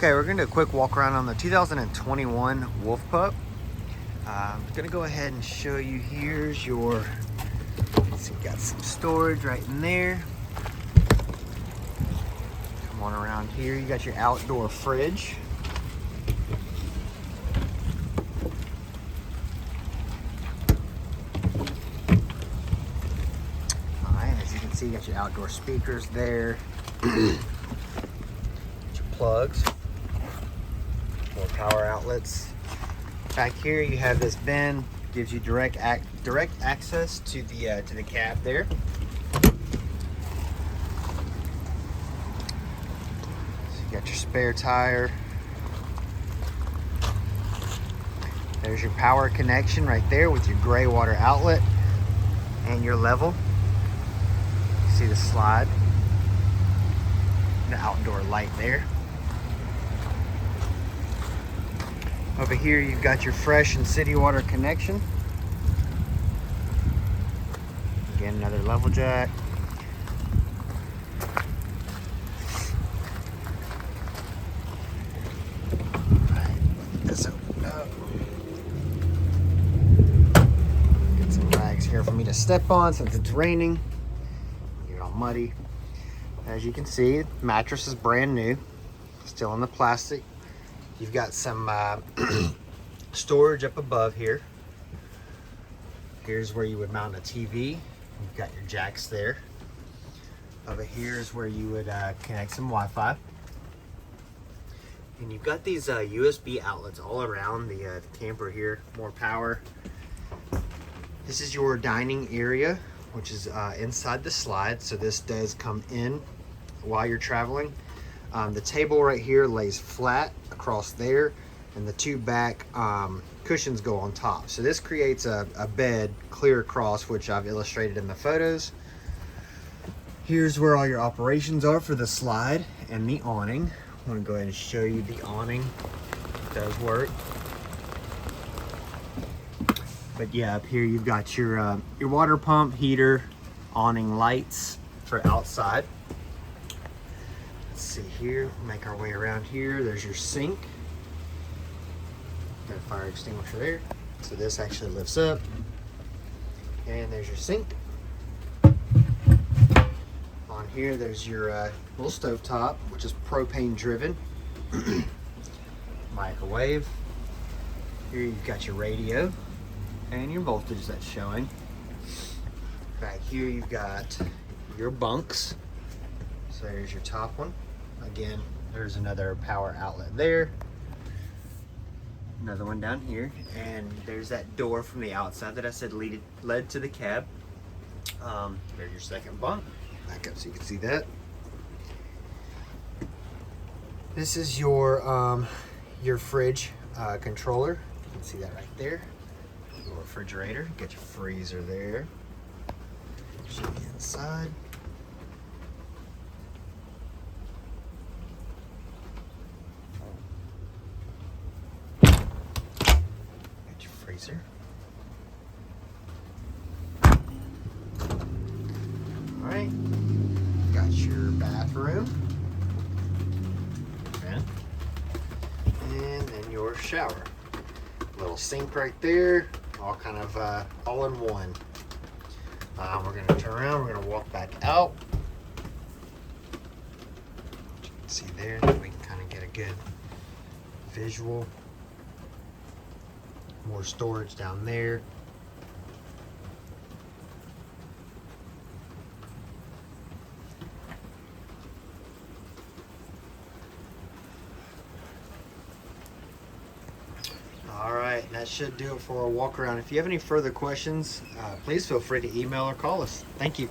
Okay, we're gonna do a quick walk around on the 2021 Wolf Pup. I'm gonna go ahead and show you. Here's your, so you got some storage right in there. Come on around here, you got your outdoor fridge. Alright, as you can see, you got your outdoor speakers there. Your plugs. More power outlets. Back here you have this bin, gives you direct access to the cab there. So you got your spare tire. There's your power connection right there with your gray water outlet and your level. You see the slide, the outdoor light there. Over here you've got your fresh and city water connection. Again, another level jack. Alright, this open up. Get some rags here for me to step on since it's raining. Get all muddy. As you can see, the mattress is brand new, still in the plastic. You've got some storage up above here. Here's where you would mount a TV. You've got your jacks there. Over here is where you would connect some Wi-Fi. And you've got these USB outlets all around the camper here. More power. This is your dining area, which is inside the slide. So this does come in while you're traveling. The table right here lays flat across there, and the two back cushions go on top. So this creates a bed clear across, which I've illustrated in the photos. Here's where all your operations are for the slide and the awning. I want to go ahead and show you the awning. It does work. But yeah, up here you've got your water pump, heater, awning lights for outside. Let's see here, make our way around here. There's your sink. Got a fire extinguisher there. So this actually lifts up. And there's your sink. On here, there's your little stove top, which is propane driven. Microwave. Here you've got your radio and your voltage that's showing. Back here you've got your bunks. So there's your top one. Again, there's another power outlet there. Another one down here. And there's that door from the outside that I said led to the cab. There's your second bunk. Back up so you can see that. This is your fridge controller. You can see that right there. Your refrigerator. Got your freezer there. Show you inside. Freezer. All right, got your bathroom, and then your shower. Little sink right there, all kind of all in one. We're gonna turn around. We're gonna walk back out. You can see there, we can kind of get a good visual. More storage down there. All right, that should do it for a walk around. If you have any further questions, please feel free to email or call us. Thank you.